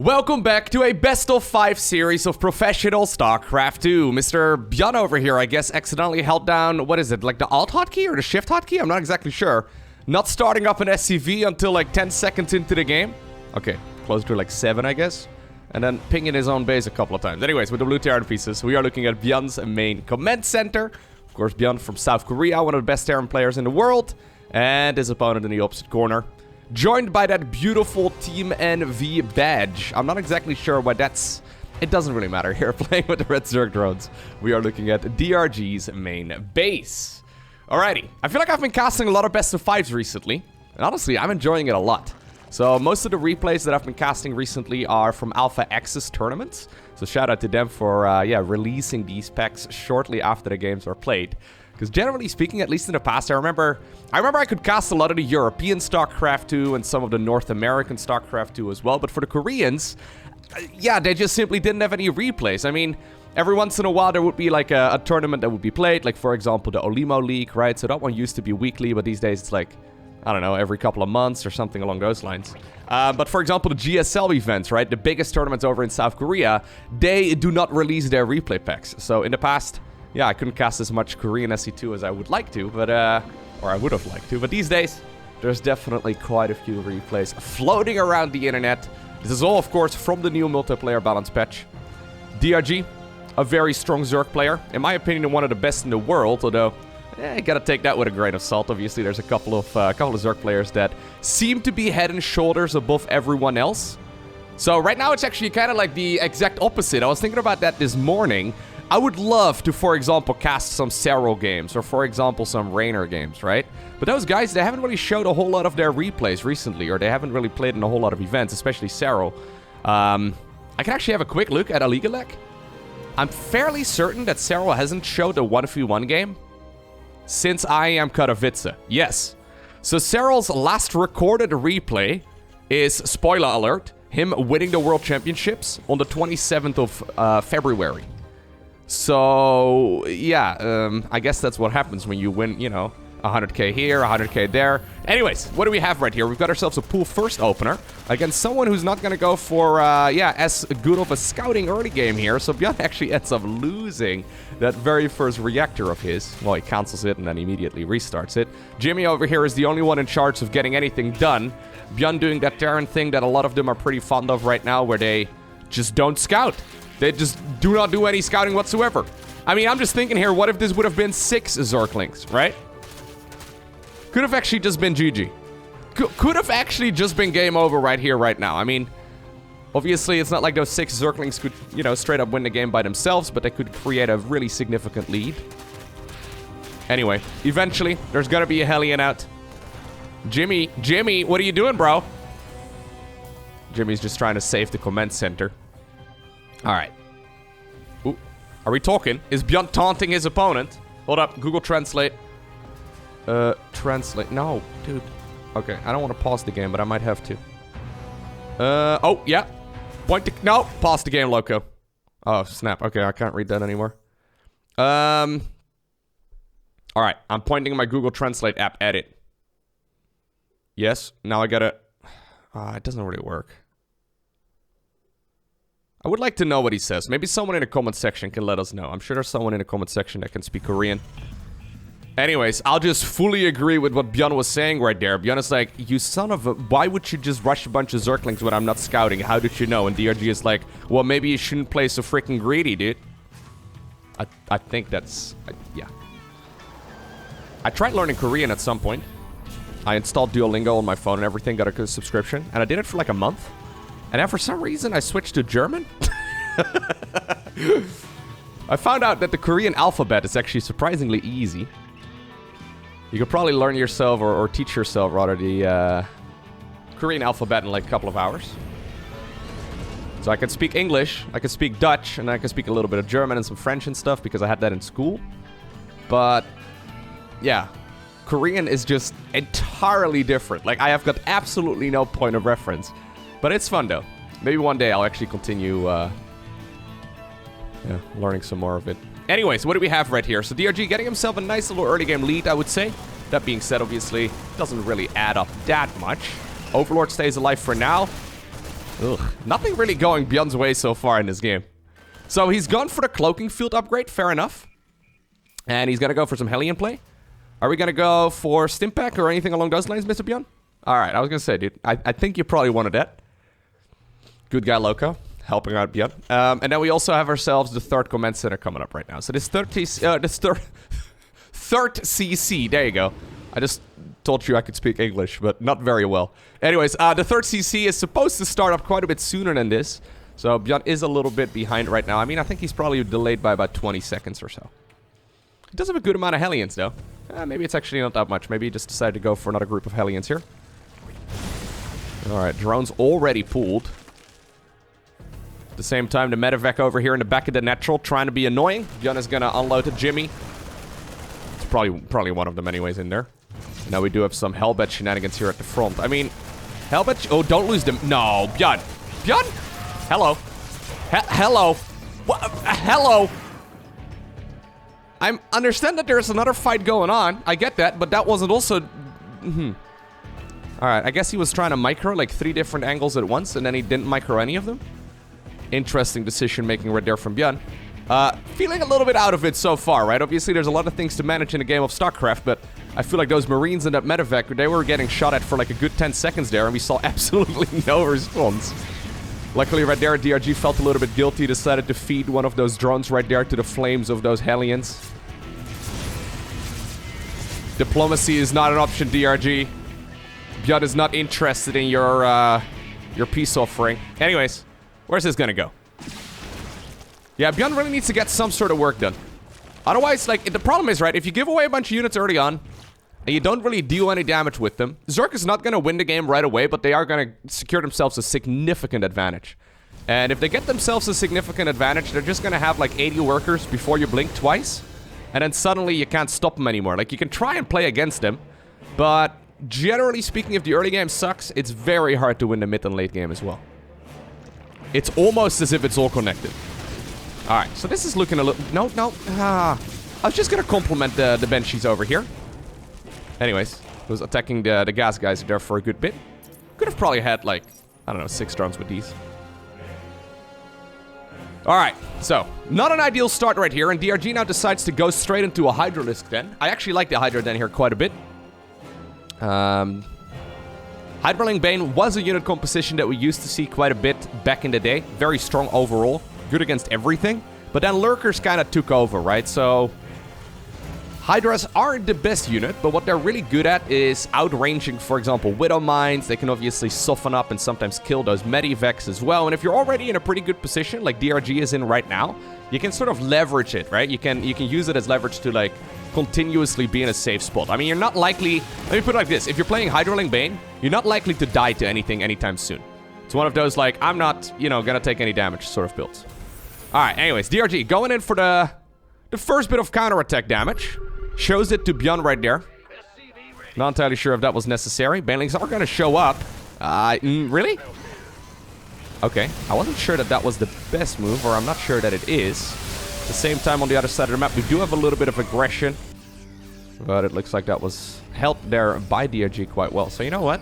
Welcome back to a best-of-5 series of professional StarCraft 2. Mr. ByuN over here, I guess, accidentally held down, what is it, like the Alt hotkey or the Shift hotkey? I'm not exactly sure. Not starting up an SCV until like 10 seconds into the game. Okay, close to like 7, I guess. And then pinging his own base a couple of times. Anyways, with the blue Terran pieces, we are looking at ByuN's main command center. Of course, ByuN from South Korea, one of the best Terran players in the world. And his opponent in the opposite corner. Joined by that beautiful Team NV badge. I'm not exactly sure why that's... It doesn't really matter here, playing with the red Zerg drones. We are looking at DRG's main base. Alrighty, I feel like I've been casting a lot of best-of-5s recently. And honestly, I'm enjoying it a lot. So most of the replays that I've been casting recently are from Alpha Access tournaments. So shout out to them for, releasing these packs shortly after the games are played. Because generally speaking, at least in the past, I remember I could cast a lot of the European StarCraft 2 and some of the North American StarCraft 2 as well. But for the Koreans, they just simply didn't have any replays. I mean, every once in a while there would be like a tournament that would be played. Like, for example, the Olimo League, right? So that one used to be weekly, but these days it's like, I don't know, every couple of months or something along those lines. But for example, the GSL events, right? The biggest tournaments over in South Korea, they do not release their replay packs. So in the past... yeah, I couldn't cast as much Korean SC2 as I would like to, but, or I would have liked to. But these days, there's definitely quite a few replays floating around the internet. This is all, of course, from the new multiplayer balance patch. DRG, a very strong Zerg player. In my opinion, one of the best in the world, although, you gotta take that with a grain of salt. Obviously, there's a couple of Zerg players that seem to be head and shoulders above everyone else. So right now, it's actually kind of like the exact opposite. I was thinking about that this morning. I would love to, for example, cast some Serral games, or for example, some Rainer games, right? But those guys, they haven't really showed a whole lot of their replays recently, or they haven't really played in a whole lot of events, especially Serral. I can actually have a quick look at a Liga Lek. I'm fairly certain that Serral hasn't showed a 1v1 game since I am Katowice. Yes. So Serral's last recorded replay is, spoiler alert, him winning the World Championships on the 27th of February. So, yeah, I guess that's what happens when you win, 100k here, 100k there. Anyways, what do we have right here? We've got ourselves a pool first opener against someone who's not going to go for, as good of a scouting early game here. So ByuN actually ends up losing that very first reactor of his. Well, he cancels it and then immediately restarts it. Jimmy over here is the only one in charge of getting anything done. ByuN doing that Terran thing that a lot of them are pretty fond of right now, where they just don't scout. They just do not do any scouting whatsoever. I mean, I'm just thinking here, what if this would have been 6 Zerglings, right? Could have actually just been GG. Could have actually just been game over right here, right now. I mean, obviously, it's not like those 6 Zerglings could, straight up win the game by themselves, but they could create a really significant lead. Anyway, eventually, there's gonna be a Hellion out. Jimmy, what are you doing, bro? Jimmy's just trying to save the command center. Alright. Ooh. Are we talking? Is ByuN taunting his opponent? Hold up. Google Translate. Translate. No, dude. Okay, I don't want to pause the game, but I might have to. Oh, yeah. No, pause the game, Loco. Oh, snap. Okay, I can't read that anymore. Alright, I'm pointing my Google Translate app at it. Yes, now I gotta... it doesn't really work. I would like to know what he says. Maybe someone in the comment section can let us know. I'm sure there's someone in the comment section that can speak Korean. Anyways, I'll just fully agree with what ByuN was saying right there. ByuN is like, you son of a... why would you just rush a bunch of Zerglings when I'm not scouting? How did you know? And DRG is like, well, maybe you shouldn't play so freaking greedy, dude. I think that's... yeah. I tried learning Korean at some point. I installed Duolingo on my phone and everything, got a subscription. And I did it for like a month. And then for some reason, I switched to German. I found out that the Korean alphabet is actually surprisingly easy. You could probably learn yourself, or teach yourself, rather, the Korean alphabet in like a couple of hours. So I can speak English, I can speak Dutch, and I can speak a little bit of German and some French and stuff, because I had that in school. But, yeah. Korean is just entirely different. Like, I have got absolutely no point of reference. But it's fun, though. Maybe one day I'll actually continue learning some more of it. Anyways, what do we have right here? So DRG getting himself a nice little early game lead, I would say. That being said, obviously, doesn't really add up that much. Overlord stays alive for now. Ugh. Nothing really going ByuN's way so far in this game. So he's gone for the cloaking field upgrade, fair enough. And he's gonna go for some Hellion play. Are we gonna go for Stimpak or anything along those lines, Mr. ByuN? Alright, I was gonna say, dude, I think you probably wanted that. Good guy, Lowko, helping out ByuN. And then we also have ourselves the third command center coming up right now. So this third CC, there you go. I just told you I could speak English, but not very well. Anyways, the third CC is supposed to start up quite a bit sooner than this. So ByuN is a little bit behind right now. I mean, I think he's probably delayed by about 20 seconds or so. He does have a good amount of Hellions, though. Maybe it's actually not that much. Maybe he just decided to go for another group of Hellions here. Alright, drones already pulled. At the same time, the medevac over here in the back of the natural, trying to be annoying. ByuN is gonna unload a Jimmy. It's probably one of them anyways in there. And now we do have some Hellbat shenanigans here at the front. I mean, Hellbat... Oh, don't lose them. No, ByuN. ByuN? Hello. Hello. Hello. I understand that there's another fight going on. I get that, but that wasn't also... Alright, I guess he was trying to micro like 3 different angles at once, and then he didn't micro any of them. Interesting decision-making right there from ByuN. Feeling a little bit out of it so far, right? Obviously, there's a lot of things to manage in a game of StarCraft, but I feel like those Marines and that medevac, they were getting shot at for like a good 10 seconds there, and we saw absolutely no response. Luckily, right there, DRG felt a little bit guilty, decided to feed one of those drones right there to the flames of those Hellions. Diplomacy is not an option, DRG. ByuN is not interested in your peace offering. Anyways, where's this gonna go? Yeah, ByuN really needs to get some sort of work done. Otherwise, like, the problem is, right, if you give away a bunch of units early on, and you don't really deal any damage with them, Zerg is not gonna win the game right away, but they are gonna secure themselves a significant advantage. And if they get themselves a significant advantage, they're just gonna have, like, 80 workers before you blink twice. And then suddenly you can't stop them anymore. Like, you can try and play against them, but generally speaking, if the early game sucks, it's very hard to win the mid and late game as well. It's almost as if it's all connected. Alright, so this is looking a little... No. I was just gonna compliment the Banshees over here. Anyways, was attacking the gas guys there for a good bit. Could have probably had, like, I don't know, 6 drones with these. Alright, so, not an ideal start right here, and DRG now decides to go straight into a Hydralisk Den. I actually like the Hydra Den here quite a bit. Hydraling Bane was a unit composition that we used to see quite a bit back in the day. Very strong overall, good against everything. But then Lurkers kind of took over, right? So, Hydras aren't the best unit, but what they're really good at is outranging, for example, Widow Mines. They can obviously soften up and sometimes kill those Medivacs as well. And if you're already in a pretty good position, like DRG is in right now, you can sort of leverage it, right? You can use it as leverage to, like, continuously be in a safe spot. I mean, you're not likely... Let me put it like this. If you're playing Hydraling Bane, you're not likely to die to anything anytime soon. It's one of those, like, I'm not, you know, gonna take any damage sort of builds. Alright, anyways, DRG going in for the first bit of counterattack damage. Shows it to ByuN right there. Not entirely sure if that was necessary. Banelings are gonna show up. Really? Okay, I wasn't sure that that was the best move, or I'm not sure that it is. At the same time, on the other side of the map, we do have a little bit of aggression. But it looks like that was helped there by DRG quite well. So you know what?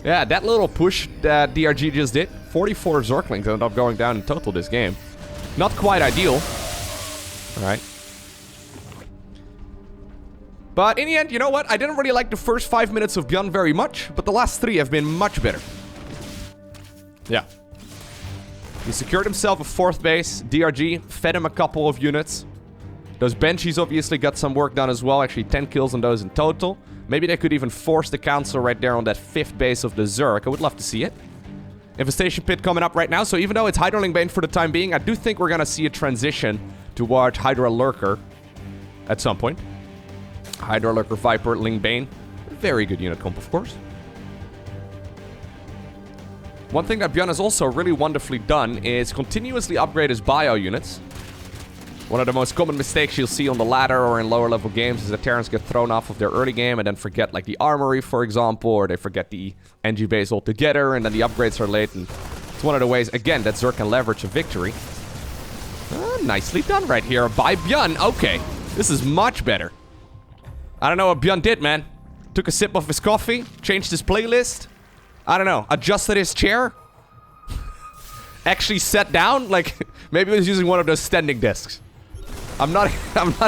Yeah, that little push that DRG just did, 44 Zerglings ended up going down in total this game. Not quite ideal. Alright. But in the end, you know what? I didn't really like the first 5 minutes of ByuN very much, but the last 3 have been much better. Yeah. He secured himself a 4th base. DRG fed him a couple of units. Those Banshees obviously got some work done as well. Actually, 10 kills on those in total. Maybe they could even force the council right there on that 5th base of the Zerg. I would love to see it. Infestation Pit coming up right now. So even though it's Hydraling Bane for the time being, I do think we're going to see a transition towards Hydra Lurker at some point. Hydra Lurker, Viper, Ling Bane. Very good unit comp, of course. One thing that ByuN has also really wonderfully done is continuously upgrade his bio units. One of the most common mistakes you'll see on the ladder or in lower level games is that Terrans get thrown off of their early game and then forget, like, the armory, for example, or they forget the NG base altogether, and then the upgrades are late. And it's one of the ways, again, that Zerg can leverage a victory. Nicely done right here by ByuN. Okay, this is much better. I don't know what ByuN did, man. Took a sip of his coffee, changed his playlist. I don't know, adjusted his chair. actually sat down. Like, maybe he was using one of those standing desks. I'm not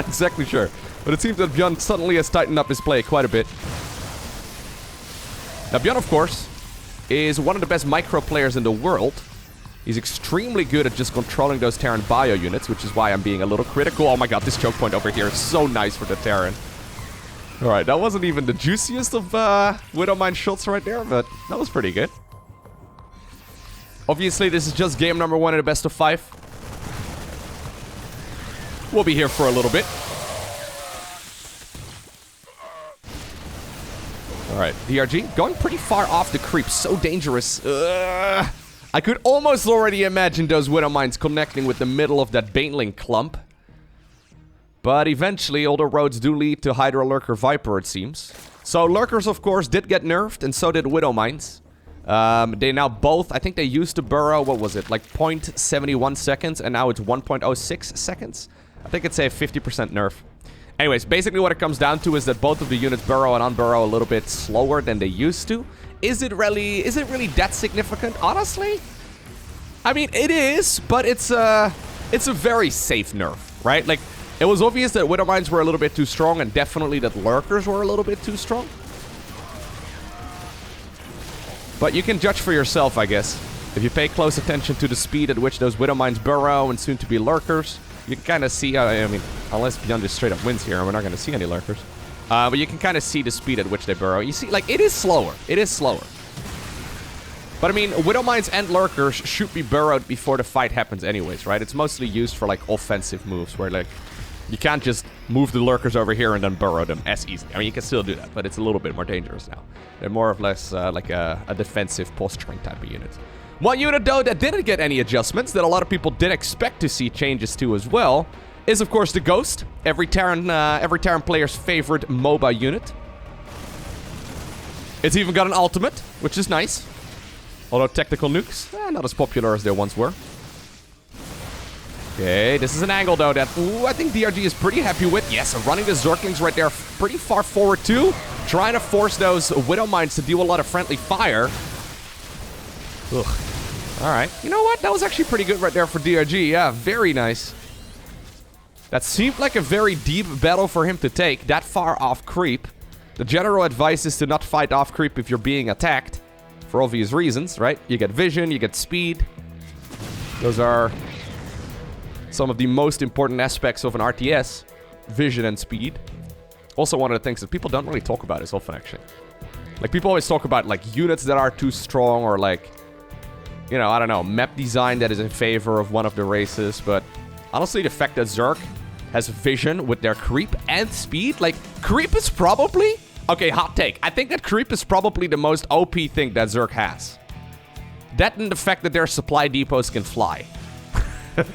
exactly sure. But it seems that ByuN suddenly has tightened up his play quite a bit. Now, ByuN, of course, is one of the best micro players in the world. He's extremely good at just controlling those Terran bio units, which is why I'm being a little critical. Oh my god, this choke point over here is so nice for the Terran. Alright, that wasn't even the juiciest of Widowmine shots right there, but that was pretty good. Obviously, this is just game number 1 in a best of 5. We'll be here for a little bit. Alright, DRG going pretty far off the creep. So dangerous. I could almost already imagine those Widowmines connecting with the middle of that Baneling clump. But eventually, all the roads do lead to Hydra, Lurker, Viper, it seems. So Lurkers, of course, did get nerfed, and so did Widowmines. They now both, I think they used to burrow, what was it, like 0.71 seconds, and now it's 1.06 seconds. I think it's a 50% nerf. Anyways, basically what it comes down to is that both of the units burrow and unburrow a little bit slower than they used to. Is it really that significant? Honestly, I mean, it is, but it's a very safe nerf, right? Like, it was obvious that Widowmines were a little bit too strong, and definitely that Lurkers were a little bit too strong. But you can judge for yourself, I guess. If you pay close attention to the speed at which those Widowmines burrow and soon to be Lurkers, you can kind of see, I mean, unless ByuN just straight up wins here, we're not going to see any Lurkers. But you can kind of see the speed at which they burrow. You see, like, it is slower. It is slower. But, I mean, Widowmines and Lurkers should be burrowed before the fight happens anyways, right? It's mostly used for, like, offensive moves where, like, you can't just move the Lurkers over here and then burrow them as easily. I mean, you can still do that, but it's a little bit more dangerous now. They're more or less like a defensive posturing type of unit. One unit, though, that didn't get any adjustments, that a lot of people did expect to see changes to as well, is, of course, the Ghost. Every Terran player's favorite MOBA unit. It's even got an ultimate, which is nice. Although tactical nukes, not as popular as they once were. Okay, this is an angle, though, that I think DRG is pretty happy with. Yes, running the Zerglings right there pretty far forward, too. Trying to force those Widowmines to do a lot of friendly fire. Ugh. Alright, you know what? That was actually pretty good right there for DRG. Yeah, very nice. That seemed like a very deep battle for him to take. That far off creep. The general advice is to not fight off creep if you're being attacked. For obvious reasons, right? You get vision, you get speed. Those are some of the most important aspects of an RTS. Vision and speed. Also one of the things that people don't really talk about as often, actually. Like, people always talk about, like, units that are too strong or, like, you know, I don't know, map design that is in favor of one of the races, but honestly, the fact that Zerg has vision with their creep and speed, like, creep is probably... Okay, hot take. I think that creep is probably the most OP thing that Zerg has. That and the fact that their supply depots can fly.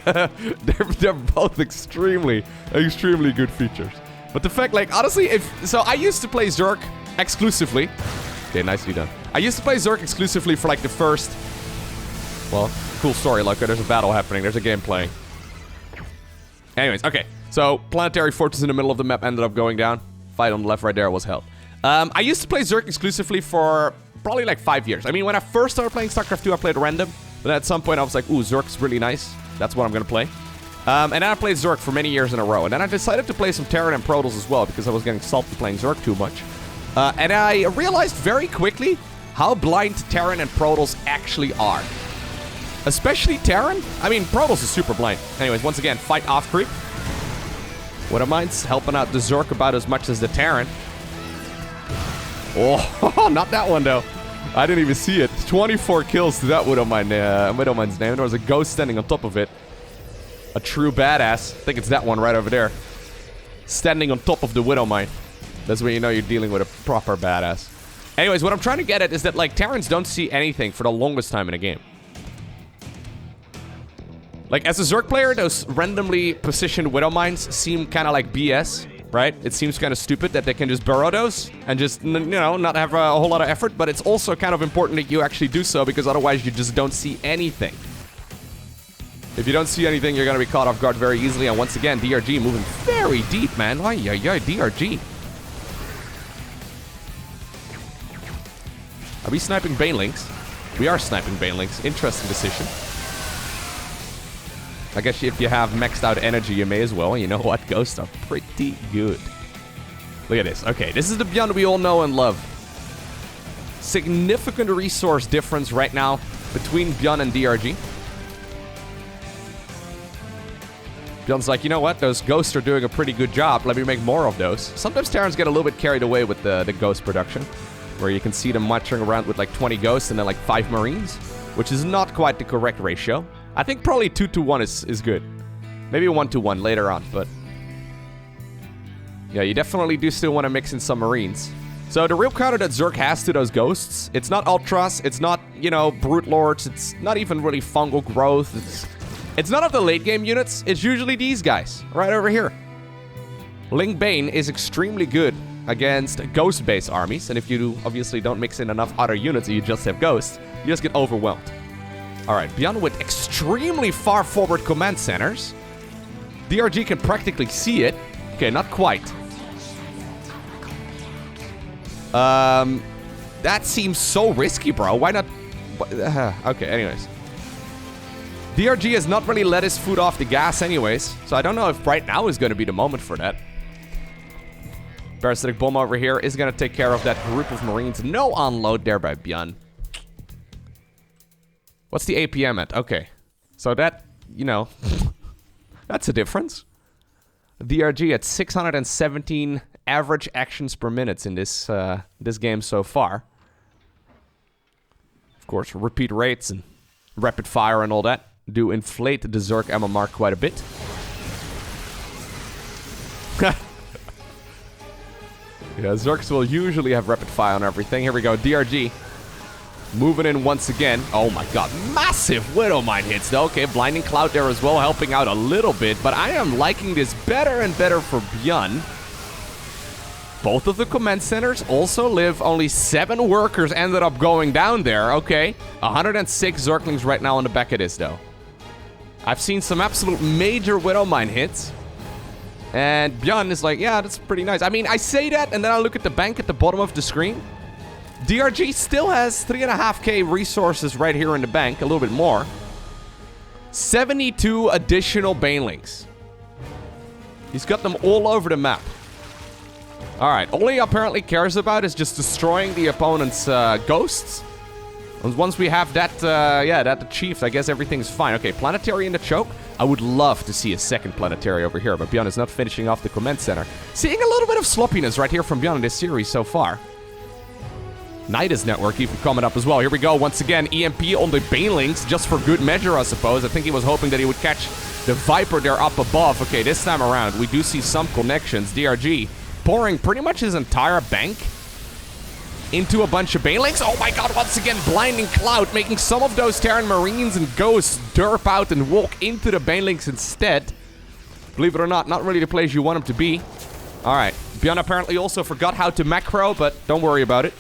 they're both extremely good features. But the fact, like, honestly, so I used to play Zerg exclusively. Okay, nicely done. I used to play Zerg exclusively for, like, the first... Well, cool story, Loco. There's a battle happening. There's a game playing. Anyways, okay. So, Planetary Fortress in the middle of the map ended up going down. Fight on the left right there was held. I used to play Zerg exclusively for probably like 5 years. I mean, when I first started playing StarCraft 2, I played random. But at some point, I was like, ooh, Zerg's really nice. That's what I'm going to play. And then I played Zerg for many years in a row. And then I decided to play some Terran and Protoss as well because I was getting salty playing Zerg too much. And I realized very quickly how blind Terran and Protoss actually are. Especially Terran. I mean, Protoss is super blind. Anyways, once again, fight off creep. Widowmines helping out the Zerg about as much as the Terran. Oh, not that one, though. I didn't even see it. 24 kills to that Widowmine's name. There was a ghost standing on top of it. A true badass. I think it's that one right over there. Standing on top of the Widowmine. That's when you know you're dealing with a proper badass. Anyways, what I'm trying to get at is that, like, Terrans don't see anything for the longest time in a game. Like, as a Zerg player, those randomly positioned Widowmines seem kind of like BS, right? It seems kind of stupid that they can just burrow those and just, you know, not have a whole lot of effort, but it's also kind of important that you actually do so because otherwise you just don't see anything. If you don't see anything, you're going to be caught off guard very easily, and once again, DRG moving very deep, man. DRG. Are we sniping Banelings? We are sniping Banelings. Interesting decision. I guess if you have maxed out energy, you may as well. You know what? Ghosts are pretty good. Look at this. Okay, this is the ByuN we all know and love. Significant resource difference right now between ByuN and DRG. ByuN's like, you know what? Those ghosts are doing a pretty good job. Let me make more of those. Sometimes Terrans get a little bit carried away with the ghost production, where you can see them marching around with like 20 ghosts and then like 5 marines, which is not quite the correct ratio. I think probably 2-to-1 is good. Maybe 1-to-1 later on, but... yeah, you definitely do still want to mix in some marines. So the real counter that Zerg has to those ghosts, it's not ultras, it's not, you know, brute lords, it's not even really fungal growth, it's none of the late game units, it's usually these guys, right over here. Ling Bane is extremely good against ghost-based armies, and if you obviously don't mix in enough other units and you just have ghosts, you just get overwhelmed. Alright, ByuN with extremely far forward command centers. DRG can practically see it. Okay, not quite. That seems so risky, bro. Why not? Okay, anyways. DRG has not really let his foot off the gas anyways, so I don't know if right now is going to be the moment for that. Parasitic Bomb over here is going to take care of that group of Marines. No unload there by ByuN. What's the APM at? Okay. So that, you know, that's a difference. DRG at 617 average actions per minute in this this game so far. Of course, repeat rates and rapid fire and all that do inflate the Zerg MMR quite a bit. Yeah, Zergs will usually have rapid fire on everything. Here we go, DRG. Moving in once again. Oh my god, massive Widowmine hits though. Okay, Blinding Cloud there as well, helping out a little bit. But I am liking this better and better for ByuN. Both of the command centers also live. Only 7 workers ended up going down there. Okay, 106 Zerglings right now on the back of this though. I've seen some absolute major Widowmine hits. And ByuN is like, yeah, that's pretty nice. I mean, I say that and then I look at the bank at the bottom of the screen. DRG still has 3.5k resources right here in the bank, a little bit more. 72 additional Banelings. He's got them all over the map. Alright, all he apparently cares about is just destroying the opponent's ghosts. And once we have that, that achieved, I guess everything's fine. Okay, Planetary in the choke. I would love to see a second Planetary over here, but ByuN is not finishing off the command center. Seeing a little bit of sloppiness right here from ByuN in this series so far. Nidus Network even coming up as well. Here we go, once again, EMP on the Banelings, just for good measure, I suppose. I think he was hoping that he would catch the Viper there up above. Okay, this time around, we do see some connections. DRG pouring pretty much his entire bank into a bunch of Banelings. Oh my god, once again, Blinding Cloud, making some of those Terran Marines and Ghosts derp out and walk into the Banelings instead. Believe it or not really the place you want them to be. Alright, ByuN apparently also forgot how to macro, but don't worry about it.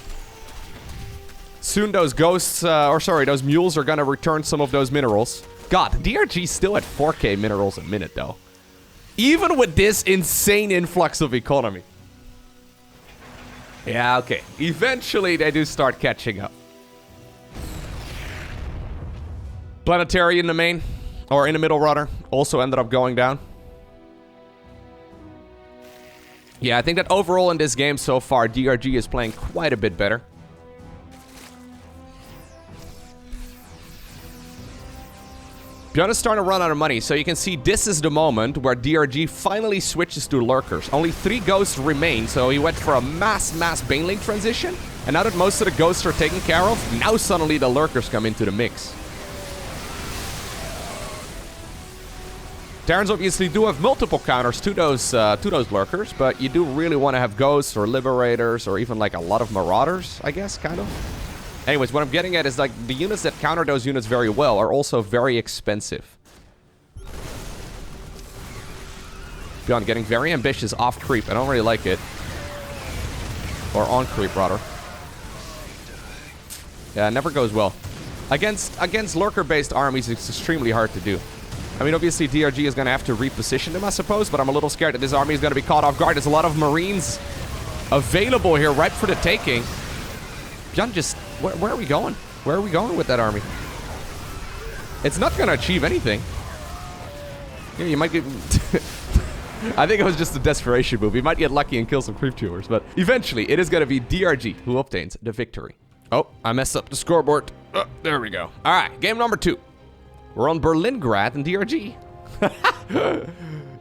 Soon those ghosts, those mules are gonna return some of those minerals. God, DRG's still at 4k minerals a minute, though. Even with this insane influx of economy. Yeah, okay. Eventually, they do start catching up. Planetary in the main, or in the middle, rather, also ended up going down. Yeah, I think that overall in this game so far, DRG is playing quite a bit better. ByuN is starting to run out of money, so you can see this is the moment where DRG finally switches to Lurkers. Only 3 ghosts remain, so he went for a mass Baneling transition. And now that most of the ghosts are taken care of, now suddenly the Lurkers come into the mix. Terrans obviously do have multiple counters to those Lurkers, but you do really want to have ghosts or liberators or even like a lot of marauders, I guess, kind of. Anyways, what I'm getting at is, like, the units that counter those units very well are also very expensive. ByuN getting very ambitious off creep. I don't really like it. Or on creep, rather. Yeah, it never goes well. Against lurker-based armies, it's extremely hard to do. I mean, obviously, DRG is going to have to reposition them, I suppose, but I'm a little scared that this army is going to be caught off guard. There's a lot of Marines available here right for the taking. ByuN just... Where are we going? Where are we going with that army? It's not going to achieve anything. Yeah, you might get... I think it was just a desperation move. We might get lucky and kill some creep tumors, but eventually it is going to be DRG who obtains the victory. Oh, I messed up the scoreboard. There we go. All right, game number 2. We're on Berlingrad and DRG.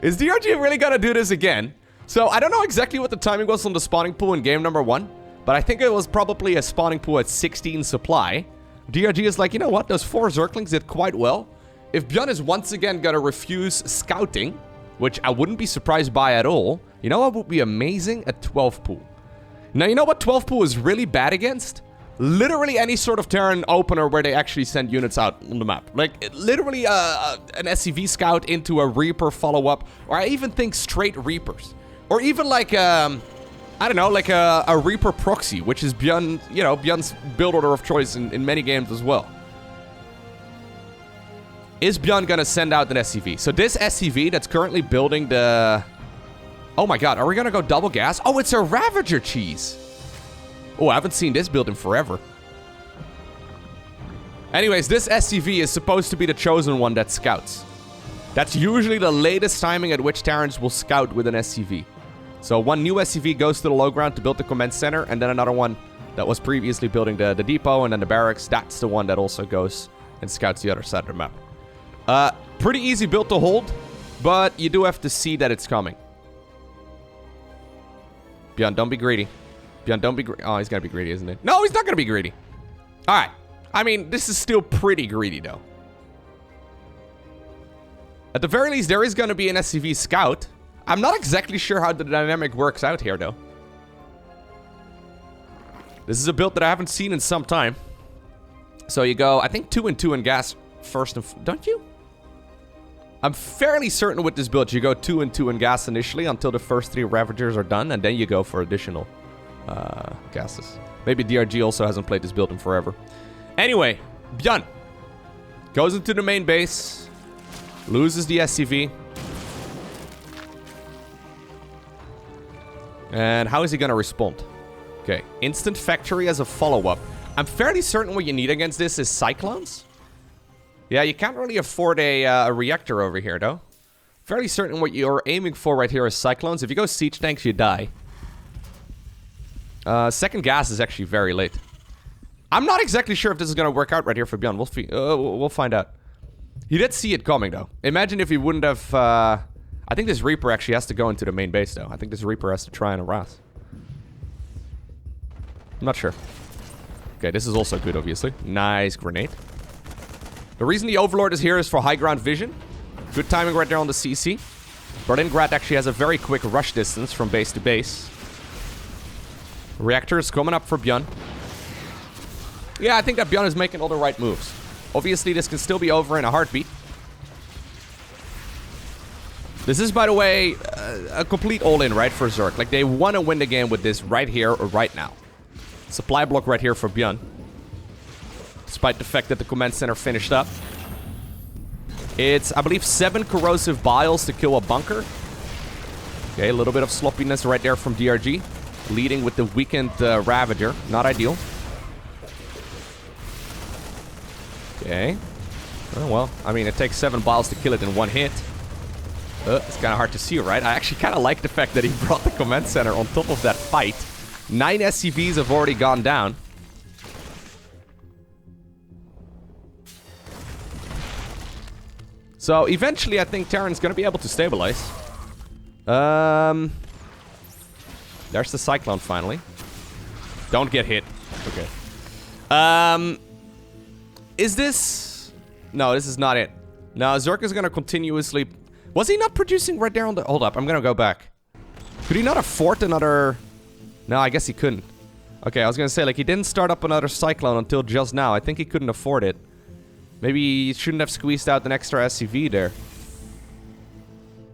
Is DRG really going to do this again? So I don't know exactly what the timing was on the spawning pool in game number 1, but I think it was probably a spawning pool at 16 supply. DRG is like, you know what? Those 4 Zerglings did quite well. If ByuN is once again going to refuse scouting, which I wouldn't be surprised by at all, you know what would be amazing? A 12 pool. Now, you know what 12 pool is really bad against? Literally any sort of Terran opener where they actually send units out on the map. Like, literally an SCV scout into a Reaper follow-up, or I even think straight Reapers. Or even like, I don't know, like a Reaper proxy, which is ByuN, you know, ByuN's build order of choice in many games as well. Is ByuN gonna send out an SCV? So this SCV that's currently building the... Oh my god, are we gonna go double gas? Oh, it's a Ravager cheese. Oh, I haven't seen this build in forever. Anyways, this SCV is supposed to be the chosen one that scouts. That's usually the latest timing at which Terrans will scout with an SCV. So one new SCV goes to the low ground to build the command center, and then another one that was previously building the depot and then the barracks, that's the one that also goes and scouts the other side of the map. Pretty easy build to hold, but you do have to see that it's coming. ByuN, don't be greedy. ByuN, don't be greedy. Oh, he's gonna be greedy, isn't he? No, he's not gonna be greedy. Alright. I mean, this is still pretty greedy, though. At the very least, there is gonna be an SCV scout. I'm not exactly sure how the dynamic works out here, though. This is a build that I haven't seen in some time. So you go, I think 2 and 2 in gas first and... Don't you? I'm fairly certain with this build, you go 2 and 2 in gas initially until the first 3 Ravagers are done, and then you go for additional gases. Maybe DRG also hasn't played this build in forever. Anyway, ByuN goes into the main base, loses the SCV. And how is he going to respond? Okay, instant factory as a follow-up. I'm fairly certain what you need against this is Cyclones. Yeah, you can't really afford a reactor over here, though. Fairly certain what you're aiming for right here is Cyclones. If you go Siege Tanks, you die. Second gas is actually very late. I'm not exactly sure if this is going to work out right here for ByuN. We'll find out. He did see it coming, though. Imagine if he wouldn't have... I think this Reaper actually has to go into the main base, though. I think this Reaper has to try and harass. I'm not sure. Okay, this is also good, obviously. Nice grenade. The reason the Overlord is here is for high ground vision. Good timing right there on the CC. Berlingrad actually has a very quick rush distance from base to base. Reactor is coming up for ByuN. Yeah, I think that ByuN is making all the right moves. Obviously, this can still be over in a heartbeat. This is, by the way, a complete all-in, right, for Zerg. Like, they want to win the game with this right here or right now. Supply block right here for ByuN. Despite the fact that the command center finished up. It's, I believe, 7 corrosive biles to kill a bunker. Okay, a little bit of sloppiness right there from DRG. Leading with the weakened Ravager. Not ideal. Okay. Oh, well, I mean, it takes 7 biles to kill it in 1 hit. It's kind of hard to see, right? I actually kind of like the fact that he brought the command center on top of that fight. 9 SCVs have already gone down. So, eventually, I think Terran's going to be able to stabilize. There's the Cyclone, finally. Don't get hit. Okay. Is this... No, this is not it. No, Zerg is going to continuously... Was he not producing right there on the... Hold up, I'm going to go back. Could he not afford another... No, I guess he couldn't. Okay, I was going to say, like, he didn't start up another Cyclone until just now. I think he couldn't afford it. Maybe he shouldn't have squeezed out an extra SCV there.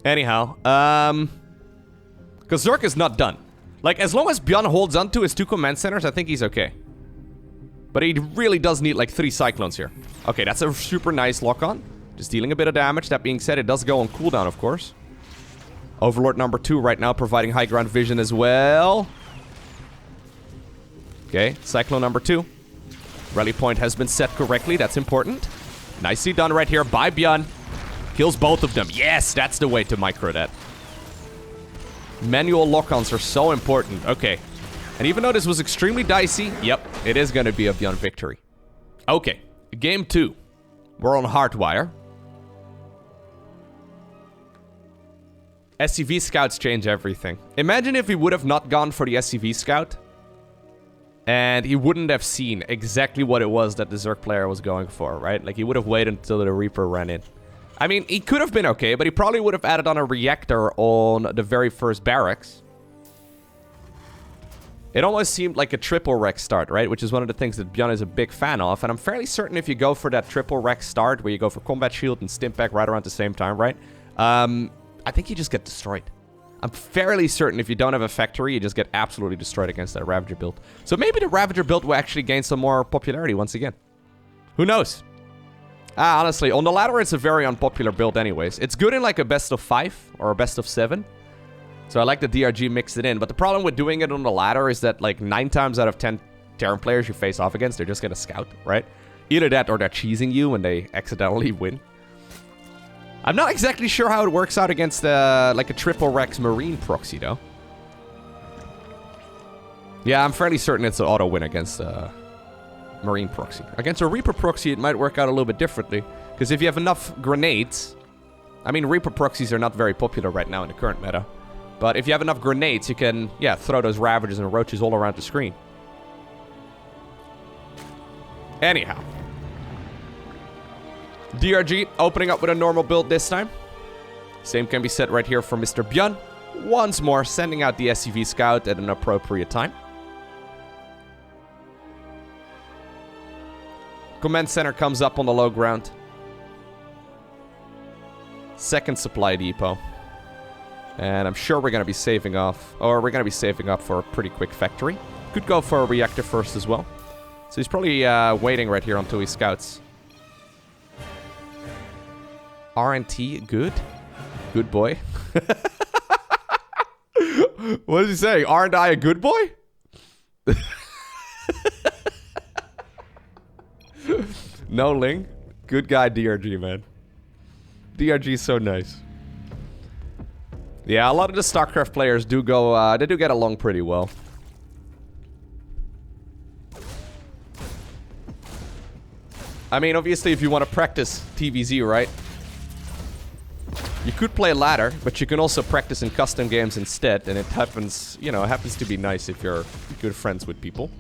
Anyhow, because Zerg is not done. Like, as long as ByuN holds on to his 2 command centers, I think he's okay. But he really does need, like, 3 Cyclones here. Okay, that's a super nice lock-on. Just dealing a bit of damage. That being said, it does go on cooldown, of course. Overlord number 2 right now providing high ground vision as well. Okay, Cyclone number 2. Rally point has been set correctly. That's important. Nicely done right here by ByuN. Kills both of them. Yes, that's the way to micro that. Manual lock-ons are so important. Okay. And even though this was extremely dicey, yep, it is going to be a ByuN victory. Okay. Game 2. We're on Hardwire. SCV scouts change everything. Imagine if he would have not gone for the SCV scout. And he wouldn't have seen exactly what it was that the Zerg player was going for, right? Like, he would have waited until the Reaper ran in. I mean, he could have been okay, but he probably would have added on a reactor on the very first barracks. It almost seemed like a triple Rex start, right? Which is one of the things that ByuN is a big fan of. And I'm fairly certain if you go for that triple Rex start, where you go for Combat Shield and Stimpak right around the same time, right? I think you just get destroyed. I'm fairly certain if you don't have a factory, you just get absolutely destroyed against that Ravager build. So maybe the Ravager build will actually gain some more popularity once again. Who knows? Honestly, on the ladder, it's a very unpopular build anyways. It's good in like a best-of-5 or a best-of-7. So I like the DRG mixed it in. But the problem with doing it on the ladder is that like 9 times out of 10 Terran players you face off against, they're just gonna scout, right? Either that or they're cheesing you when they accidentally win. I'm not exactly sure how it works out against like a triple Rex Marine proxy though. Yeah, I'm fairly certain it's an auto win against Marine proxy. Against a Reaper proxy, it might work out a little bit differently. Because if you have enough grenades... I mean, Reaper proxies are not very popular right now in the current meta. But if you have enough grenades, you can, yeah, throw those Ravagers and Roaches all around the screen. Anyhow. DRG opening up with a normal build this time. Same can be said right here for Mr. ByuN. Once more, sending out the SCV scout at an appropriate time. Command center comes up on the low ground. Second supply depot. And I'm sure we're going to be saving off, or we're going to be saving up for a pretty quick factory. Could go for a reactor first as well. So he's probably waiting right here until he scouts. RNT, good. Good boy. What is he saying? Aren't I a good boy? No Ling. Good guy DRG, man. DRG is so nice. Yeah, a lot of the StarCraft players do go, they do get along pretty well. I mean, obviously, if you want to practice TVZ, right? You could play ladder, but you can also practice in custom games instead, and it happens, you know, it happens to be nice if you're good friends with people.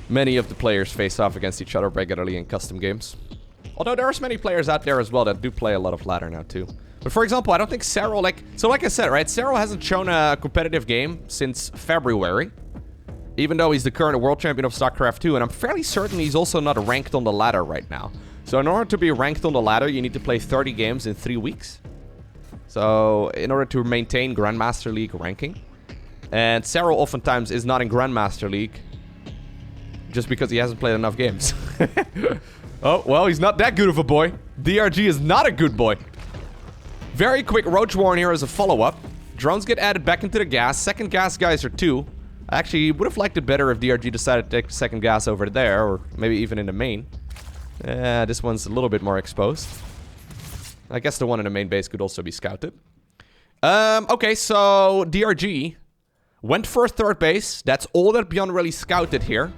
Many of the players face off against each other regularly in custom games. Although there are many players out there as well that do play a lot of ladder now too. But for example, I don't think Cero, like I said, right? Cero hasn't shown a competitive game since February. Even though he's the current world champion of StarCraft 2, and I'm fairly certain he's also not ranked on the ladder right now. So in order to be ranked on the ladder, you need to play 30 games in 3 weeks. So in order to maintain Grandmaster League ranking. And Cero oftentimes is not in Grandmaster League just because he hasn't played enough games. Oh, well, he's not that good of a boy. DRG is not a good boy. Very quick Roach Warren here as a follow-up. Drones get added back into the gas. Second gas guys are 2. I actually would have liked it better if DRG decided to take the second gas over there, or maybe even in the main. This one's a little bit more exposed. I guess the one in the main base could also be scouted. Okay, so DRG went for a third base. That's all that ByuN really scouted here.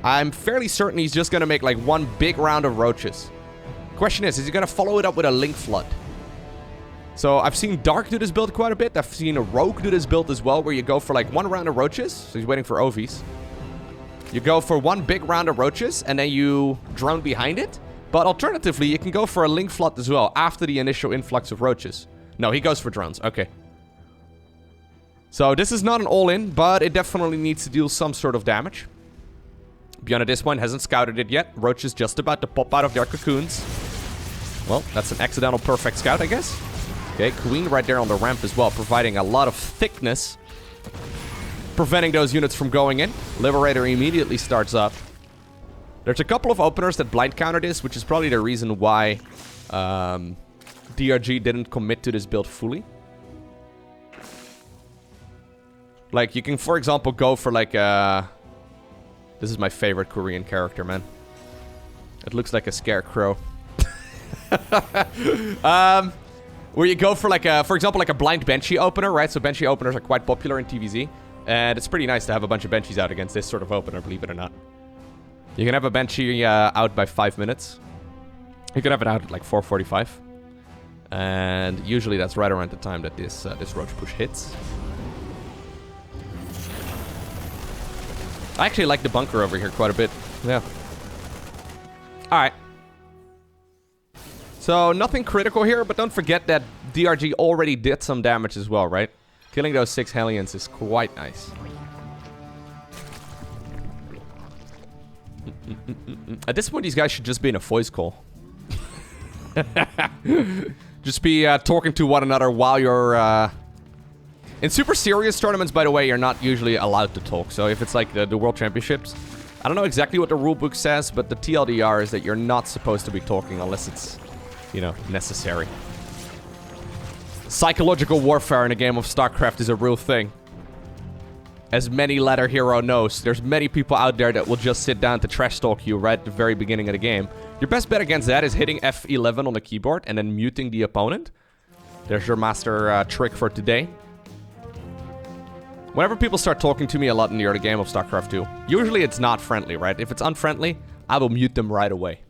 I'm fairly certain he's just going to make like one big round of Roaches. Question is he going to follow it up with a Link Flood? So I've seen Dark do this build quite a bit. I've seen a Rogue do this build as well, where you go for like one round of Roaches. So he's waiting for OVs. You go for one big round of Roaches, and then you drone behind it. But alternatively, you can go for a Link Flood as well, after the initial influx of Roaches. No, he goes for drones. Okay. So this is not an all-in, but it definitely needs to deal some sort of damage. ByuN at this point hasn't scouted it yet. Roach is just about to pop out of their cocoons. Well, that's an accidental perfect scout, I guess. Okay, Queen right there on the ramp as well, providing a lot of thickness. Preventing those units from going in. Liberator immediately starts up. There's a couple of openers that blind counter this, which is probably the reason why DRG didn't commit to this build fully. Like, you can, for example, go for like a... This is my favorite Korean character, man. It looks like a scarecrow. Where you go for like a, for example, like a blind Banshee opener, right? So Banshee openers are quite popular in TVZ. And it's pretty nice to have a bunch of Banshees out against this sort of opener, believe it or not. You can have a Banshee out by 5 minutes. You can have it out at like 4:45. And usually that's right around the time that this Roach Push hits. I actually like the bunker over here quite a bit. Yeah. Alright. So, nothing critical here, but don't forget that DRG already did some damage as well, right? Killing those 6 Hellions is quite nice. At this point, these guys should just be in a voice call. Just be talking to one another while you're... In super serious tournaments, by the way, you're not usually allowed to talk. So if it's like the World Championships, I don't know exactly what the rulebook says, but the TLDR is that you're not supposed to be talking unless it's, you know, necessary. Psychological warfare in a game of StarCraft is a real thing. As many ladder hero knows, there's many people out there that will just sit down to trash talk you right at the very beginning of the game. Your best bet against that is hitting F11 on the keyboard and then muting the opponent. There's your master trick for today. Whenever people start talking to me a lot in the early game of StarCraft 2, usually it's not friendly, right? If it's unfriendly, I will mute them right away.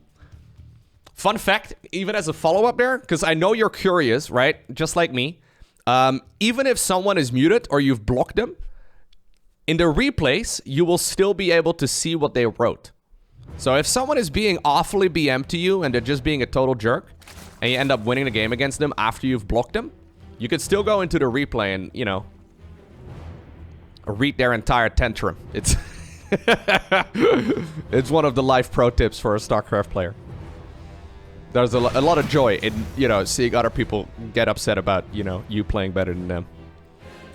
Fun fact, even as a follow-up there, because I know you're curious, right? Just like me. Even if someone is muted or you've blocked them, in the replays, you will still be able to see what they wrote. So if someone is being awfully BM to you and they're just being a total jerk, and you end up winning the game against them after you've blocked them, you could still go into the replay and, you know, read their entire tantrum. It's it's one of the life pro tips for a StarCraft player. There's a lot of joy in, you know, seeing other people get upset about, you know, you playing better than them.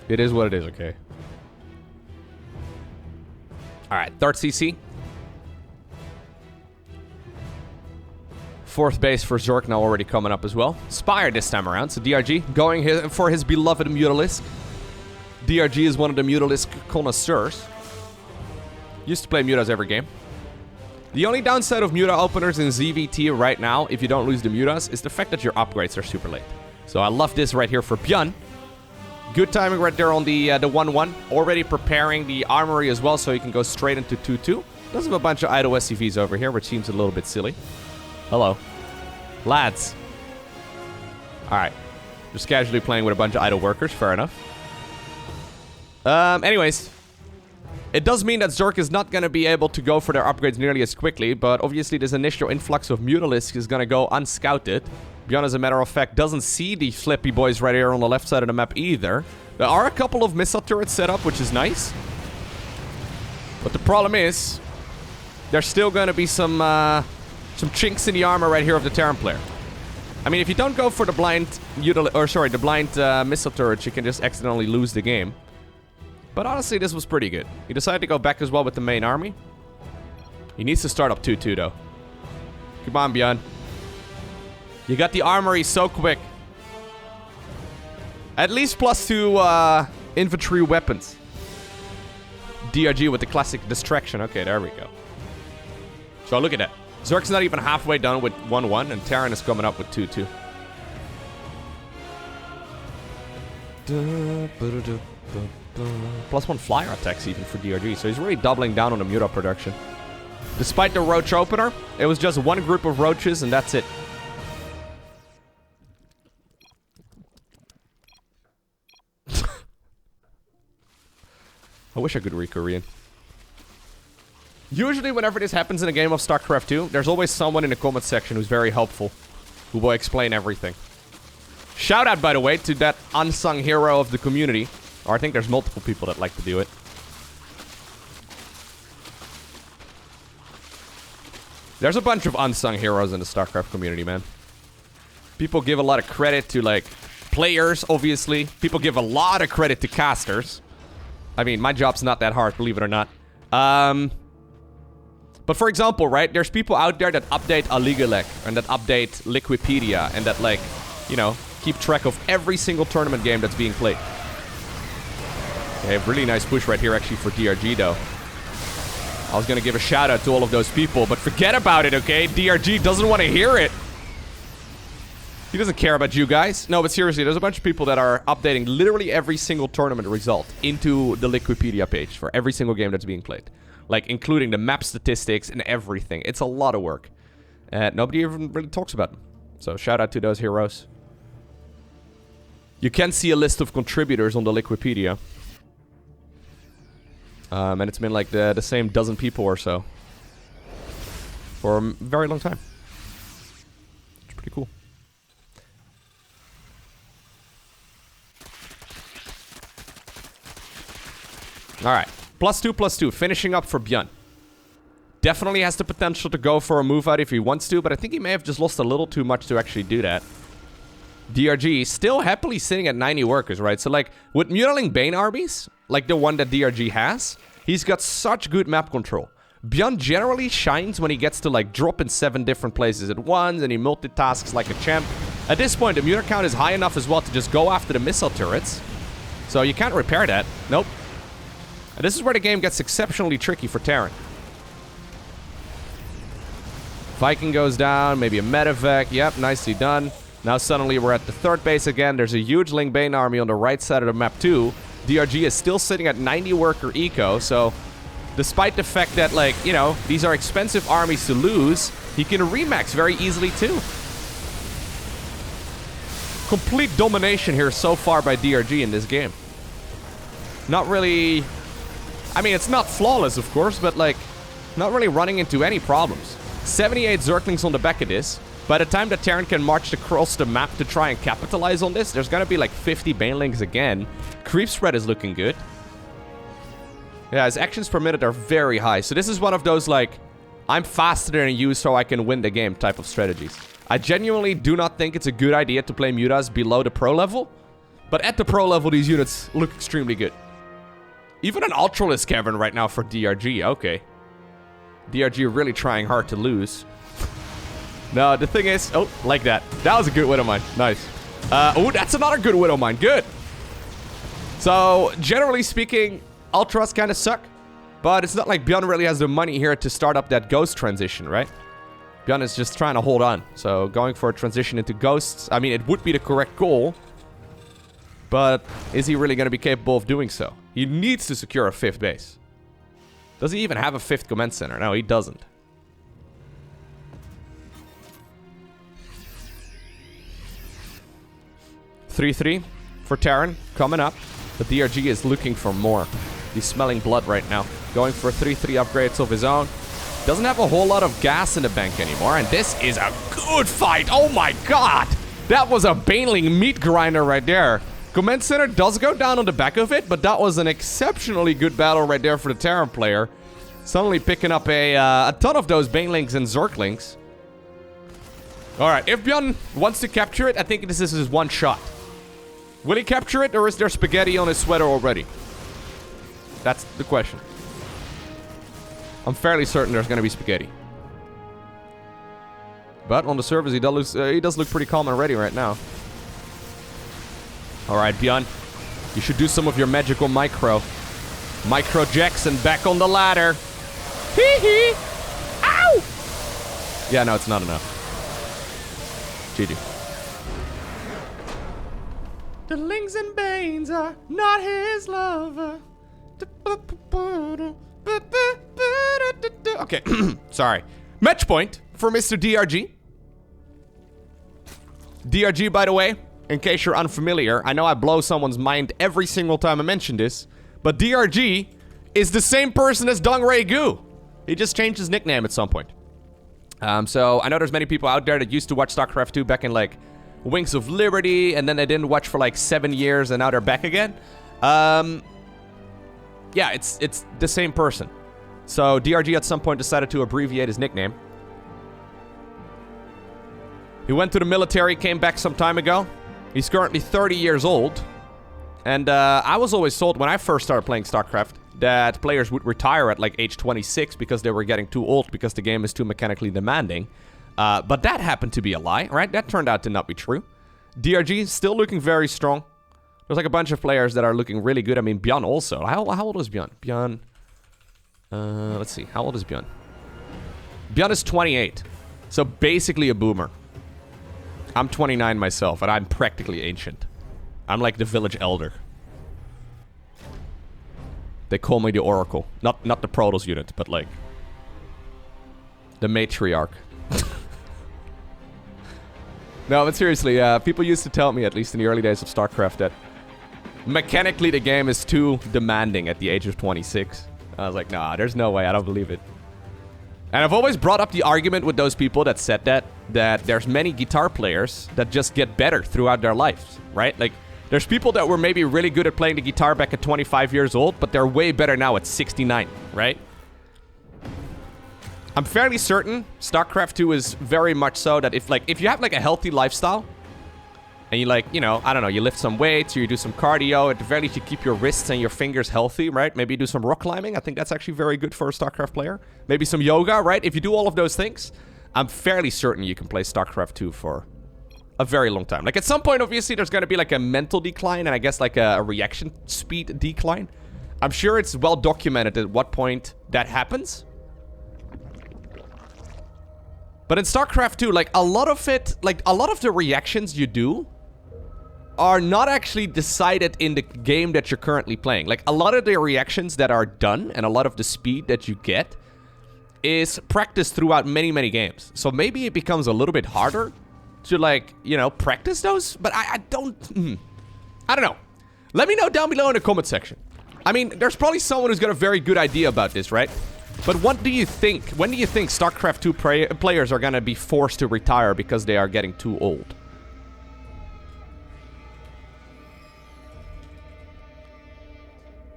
It is what it is, okay? Alright, third CC. Fourth base for Zerg now already coming up as well. Spire this time around, so DRG going for his beloved Mutalisk. DRG is one of the Mutalisk connoisseurs. Used to play Mutas every game. The only downside of Muta openers in ZVT right now, if you don't lose the Mutas, is the fact that your upgrades are super late. So I love this right here for ByuN. Good timing right there on the 1-1. Already preparing the armory as well, so you can go straight into 2-2. Does have a bunch of idle SCVs over here, which seems a little bit silly. Hello. Lads. Alright. Just casually playing with a bunch of idle workers, fair enough. Anyways. It does mean that Zerg is not going to be able to go for their upgrades nearly as quickly, but obviously this initial influx of Mutalisk is going to go unscouted. ByuN, as a matter of fact, doesn't see the flippy boys right here on the left side of the map either. There are a couple of missile turrets set up, which is nice. But the problem is, there's still going to be some chinks in the armor right here of the Terran player. I mean, if you don't go for the blind missile turret, you can just accidentally lose the game. But honestly, this was pretty good. He decided to go back as well with the main army. He needs to start up 2-2 though. Come on, ByuN. You got the armory so quick. At least +2 infantry weapons. DRG with the classic distraction. Okay, there we go. So look at that. Zerg's not even halfway done with 1-1, and Terran is coming up with 2-2. +1 flyer attacks even for DRG, so he's really doubling down on the Muta production. Despite the Roach opener, it was just one group of Roaches and that's it. I wish I could read Korean. Usually whenever this happens in a game of StarCraft 2, there's always someone in the comment section who's very helpful, who will explain everything. Shout out, by the way, to that unsung hero of the community. Or I think there's multiple people that like to do it. There's a bunch of unsung heroes in the StarCraft community, man. People give a lot of credit to, like, players, obviously. People give a lot of credit to casters. I mean, my job's not that hard, believe it or not. But for example, right, there's people out there that update Aligalek and that update Liquipedia and that, like, you know, keep track of every single tournament game that's being played. Okay, really nice push right here actually for DRG though. I was gonna give a shout out to all of those people, but forget about it, okay? DRG doesn't want to hear it. He doesn't care about you guys. No, but seriously, there's a bunch of people that are updating literally every single tournament result into the LowkoTV page for every single game that's being played. Like, including the map statistics and everything. It's a lot of work. And nobody even really talks about them. So, shout out to those heroes. You can see a list of contributors on the LowkoTV. And it's been like the same dozen people or so. For a very long time. It's pretty cool. Alright. +2/+2. Finishing up for ByuN. Definitely has the potential to go for a move out if he wants to, but I think he may have just lost a little too much to actually do that. DRG still happily sitting at 90 workers, right? So, like, with mutilating Bane armies, like the one that DRG has, he's got such good map control. ByuN generally shines when he gets to, like, drop in 7 different places at once, and he multitasks like a champ. At this point, the mutant count is high enough as well to just go after the missile turrets. So you can't repair that. Nope. And this is where the game gets exceptionally tricky for Terran. Viking goes down, maybe a medevac. Yep, nicely done. Now suddenly we're at the 3rd base again. There's a huge Ling Bane army on the right side of the map too. DRG is still sitting at 90 worker eco, so despite the fact that, like, you know, these are expensive armies to lose, he can remax very easily too. Complete domination here so far by DRG in this game. Not really... I mean, it's not flawless, of course, but, like, not really running into any problems. 78 Zerglings on the back of this. By the time that Terran can march across the map to try and capitalize on this, there's gonna be like 50 Banelings again. Creep spread is looking good. Yeah, his actions per minute are very high. So this is one of those, like, I'm faster than you so I can win the game type of strategies. I genuinely do not think it's a good idea to play mutas below the pro level. But at the pro level, these units look extremely good. Even an Ultralisk Cavern right now for DRG, okay. DRG really trying hard to lose. No, the thing is... Oh, like that. That was a good Widow Mine. Nice. Oh, that's another good Widow Mine. Good. So, generally speaking, Ultras kind of suck. But it's not like ByuN really has the money here to start up that Ghost transition, right? ByuN is just trying to hold on. So, going for a transition into Ghosts... I mean, it would be the correct goal. But is he really going to be capable of doing so? He needs to secure a 5th base. Does he even have a 5th command center? No, he doesn't. (3-3) for Terran coming up. The DRG is looking for more. He's smelling blood right now. Going for 3-3 upgrades of his own. Doesn't have a whole lot of gas in the bank anymore. And this is a good fight. Oh my god! That was a Baneling meat grinder right there. Command Center does go down on the back of it, but that was an exceptionally good battle right there for the Terran player. Suddenly picking up a ton of those Banelings and Zerglings. Alright, if ByuN wants to capture it, I think this is his one shot. Will he capture it, or is there spaghetti on his sweater already? That's the question. I'm fairly certain there's gonna be spaghetti. But on the surface, he does look pretty calm and ready right now. Alright, ByuN. You should do some of your magical micro. Micro Jackson back on the ladder. Hee hee! Ow! Yeah, no, it's not enough. GG. The Lings and Banes are not his lover. Okay, sorry. Match point for Mr. DRG. DRG, by the way, in case you're unfamiliar, I know I blow someone's mind every single time I mention this, but DRG is the same person as Dong Ray Gu. He just changed his nickname at some point. So I know there's many people out there that used to watch StarCraft 2 back in, like, Wings of Liberty, and then they didn't watch for like 7 years, and now they're back again. Yeah, it's the same person. So DRG at some point decided to abbreviate his nickname. He went to the military, came back some time ago. He's currently 30 years old. And I was always told when I first started playing StarCraft that players would retire at like age 26 because they were getting too old because the game is too mechanically demanding. But that happened to be a lie, right? That turned out to not be true. DRG is still looking very strong. There's like a bunch of players that are looking really good. I mean, ByuN also. How old is ByuN? ByuN Let's see. How old is ByuN? ByuN is 28. So basically a boomer. I'm 29 myself, and I'm practically ancient. I'm like the village elder. They call me the Oracle. Not the Protoss unit, but like... the matriarch. No, but seriously, people used to tell me, at least in the early days of StarCraft, that mechanically the game is too demanding at the age of 26. I was like, nah, there's no way, I don't believe it. And I've always brought up the argument with those people that said that there's many guitar players that just get better throughout their lives, right? Like, there's people that were maybe really good at playing the guitar back at 25 years old, but they're way better now at 69, right? I'm fairly certain StarCraft 2 is very much so that if you have like a healthy lifestyle, and you like, you know, I don't know, you lift some weights, or you do some cardio, at the very least you keep your wrists and your fingers healthy, right? Maybe you do some rock climbing. I think that's actually very good for a StarCraft player. Maybe some yoga, right? If you do all of those things, I'm fairly certain you can play StarCraft 2 for a very long time. Like, at some point, obviously, there's going to be like a mental decline, and I guess like a reaction speed decline. I'm sure it's well documented at what point that happens. But in StarCraft 2, like, a lot of the reactions you do are not actually decided in the game that you're currently playing. Like, a lot of the reactions that are done and a lot of the speed that you get is practiced throughout many, many games. So maybe it becomes a little bit harder to, like, you know, practice those. But I don't know. Let me know down below in the comment section. I mean, there's probably someone who's got a very good idea about this, right? But what do you think? When do you think StarCraft 2 players are gonna be forced to retire because they are getting too old?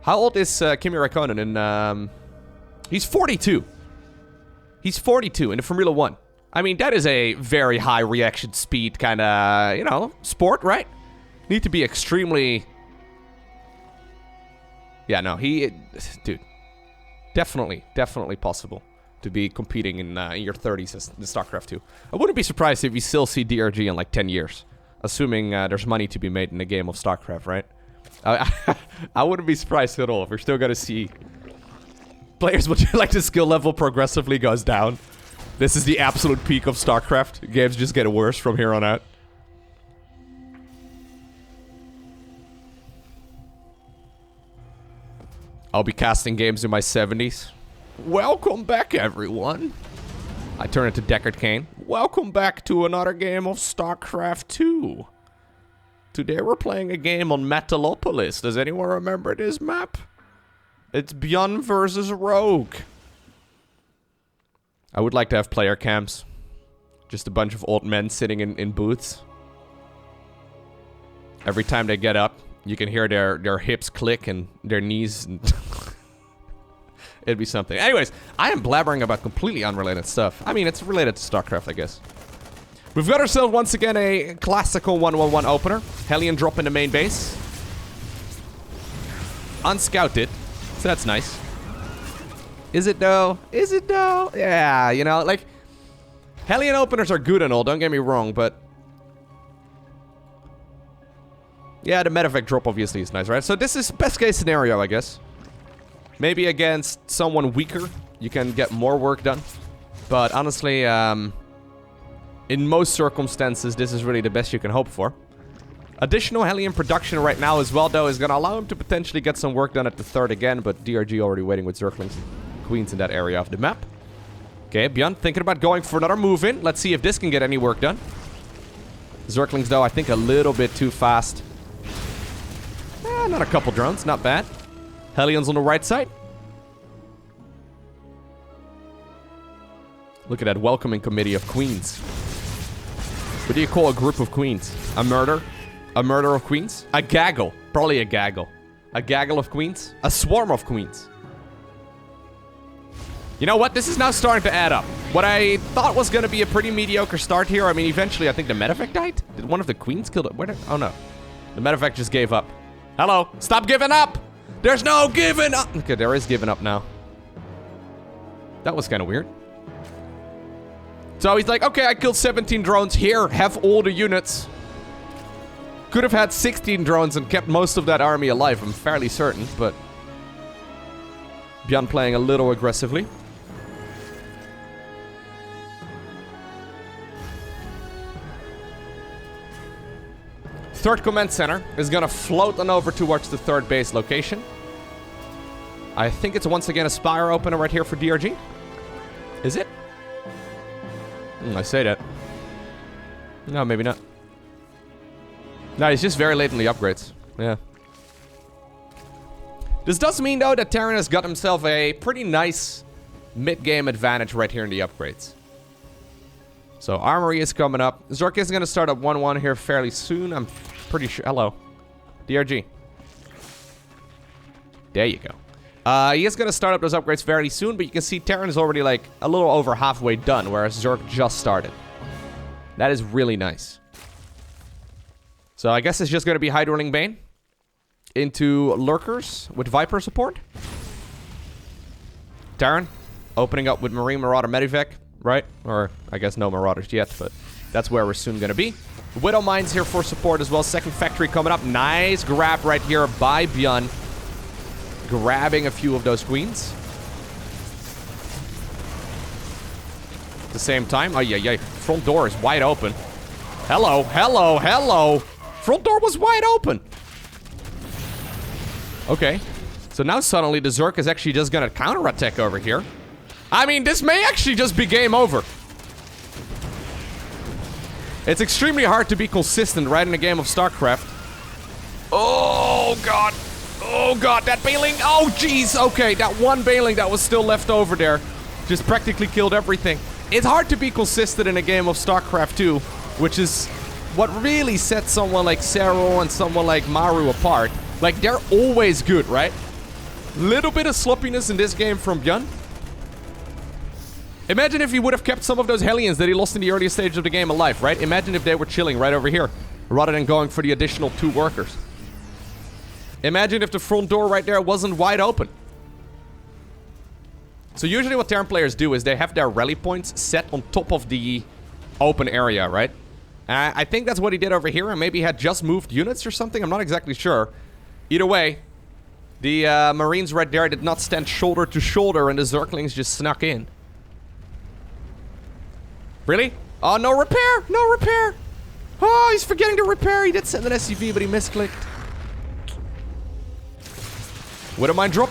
How old is Kimi Räikkönen? And he's 42. He's 42 in the Formula 1. I mean, that is a very high reaction speed kind of, you know, sport, right? Need to be extremely... Yeah, no, dude. Definitely possible to be competing in your 30s in StarCraft 2. I wouldn't be surprised if we still see DRG in like 10 years. Assuming there's money to be made in the game of StarCraft, right? I wouldn't be surprised at all if we're still going to see players with like the skill level progressively goes down. This is the absolute peak of StarCraft. Games just get worse from here on out. I'll be casting games in my 70s. Welcome back, everyone. I turn into Deckard Cain. Welcome back to another game of StarCraft 2. Today we're playing a game on Metalopolis. Does anyone remember this map? It's ByuN versus Rogue. I would like to have player cams. Just a bunch of old men sitting in booths. Every time they get up, you can hear their hips click and their knees. And it'd be something. Anyways, I am blabbering about completely unrelated stuff. I mean, it's related to StarCraft, I guess. We've got ourselves, once again, a classical 1-1-1 opener. Hellion drop in the main base. Unscouted. So that's nice. Is it though? Is it though? Yeah, you know, like... Hellion openers are good and all, don't get me wrong, but... Yeah, the medevac drop obviously is nice, right? So this is best case scenario, I guess. Maybe against someone weaker, you can get more work done. But honestly, in most circumstances, this is really the best you can hope for. Additional Hellion production right now as well, though, is going to allow him to potentially get some work done at the third again, but DRG already waiting with Zerglings and Queens in that area of the map. Okay, ByuN thinking about going for another move in. Let's see if this can get any work done. Zerglings, though, I think a little bit too fast. Not a couple drones, not bad. Hellions on the right side. Look at that welcoming committee of queens. What do you call a group of queens? A murder? A murder of queens? A gaggle. Probably a gaggle. A gaggle of queens? A swarm of queens. You know what? This is now starting to add up. What I thought was going to be a pretty mediocre start here. I mean, eventually, I think the medevac died. Did one of the queens kill it? Where did... Oh, no. The medevac just gave up. Hello. Stop giving up. There's no giving up. Okay, there is giving up now. That was kind of weird. So he's like, okay, I killed 17 drones. Here, have all the units. Could have had 16 drones and kept most of that army alive, I'm fairly certain, but... ByuN playing a little aggressively. Third command center is gonna float on over towards the third base location. I think it's once again a Spire opener right here for DRG. Is it? I say that. No, maybe not. No, he's just very late in the upgrades. Yeah. This does mean, though, that Terran has got himself a pretty nice mid-game advantage right here in the upgrades. So, Armory is coming up. Zerg is going to start up 1-1 here fairly soon. I'm pretty sure. Hello. DRG. There you go. He is going to start up those upgrades fairly soon, but you can see Terran is already, like, a little over halfway done, whereas Zerg just started. That is really nice. So, I guess it's just going to be Hydroling Bane into Lurkers with Viper support. Terran opening up with Marine Marauder Medivac, right? Or, I guess no Marauders yet, but that's where we're soon going to be. Widow Mines here for support as well. Second factory coming up. Nice grab right here by ByuN. Grabbing a few of those queens. At the same time, oh yeah, front door is wide open. Hello, hello, hello. Front door was wide open. Okay, so now suddenly the Zerg is actually just gonna counterattack over here. I mean, this may actually just be game over. It's extremely hard to be consistent right in a game of StarCraft. Oh god. Oh god, that Baneling. Oh jeez, okay, that one Baneling that was still left over there just practically killed everything. It's hard to be consistent in a game of StarCraft 2, which is what really sets someone like Serral and someone like Maru apart. Like, they're always good, right? Little bit of sloppiness in this game from ByuN. Imagine if he would have kept some of those Hellions that he lost in the earliest stage of the game alive, right? Imagine if they were chilling right over here, rather than going for the additional 2 workers. Imagine if the front door right there wasn't wide open. So usually what Terran players do is they have their rally points set on top of the open area, right? I think that's what he did over here, and maybe he had just moved units or something. I'm not exactly sure. Either way, the Marines right there did not stand shoulder to shoulder, and the Zerglings just snuck in. Really? Oh, no repair! No repair! Oh, he's forgetting to repair. He did send an SCV, but he misclicked. Widow Mine drop.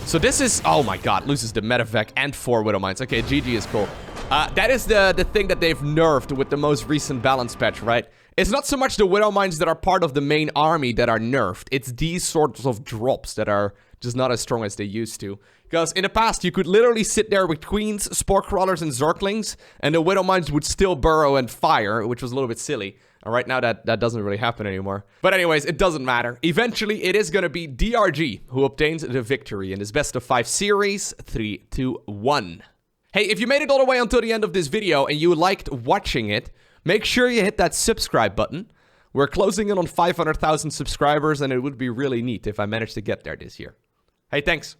So this is... Oh my god, loses the Medivac and 4 Widow Mines. Okay, GG is cool. That is the thing that they've nerfed with the most recent balance patch, right? It's not so much the Widow Mines that are part of the main army that are nerfed. It's these sorts of drops that are just not as strong as they used to. Because in the past, you could literally sit there with Queens, Spore Crawlers, and Zerglings, and the Widow Mines would still burrow and fire, which was a little bit silly. And right now, that doesn't really happen anymore. But anyways, it doesn't matter. Eventually, it is going to be DRG who obtains the victory in this best-of-5 series. 3, 2, 1. Hey, if you made it all the way until the end of this video and you liked watching it, make sure you hit that subscribe button. We're closing in on 500,000 subscribers, and it would be really neat if I managed to get there this year. Hey, thanks.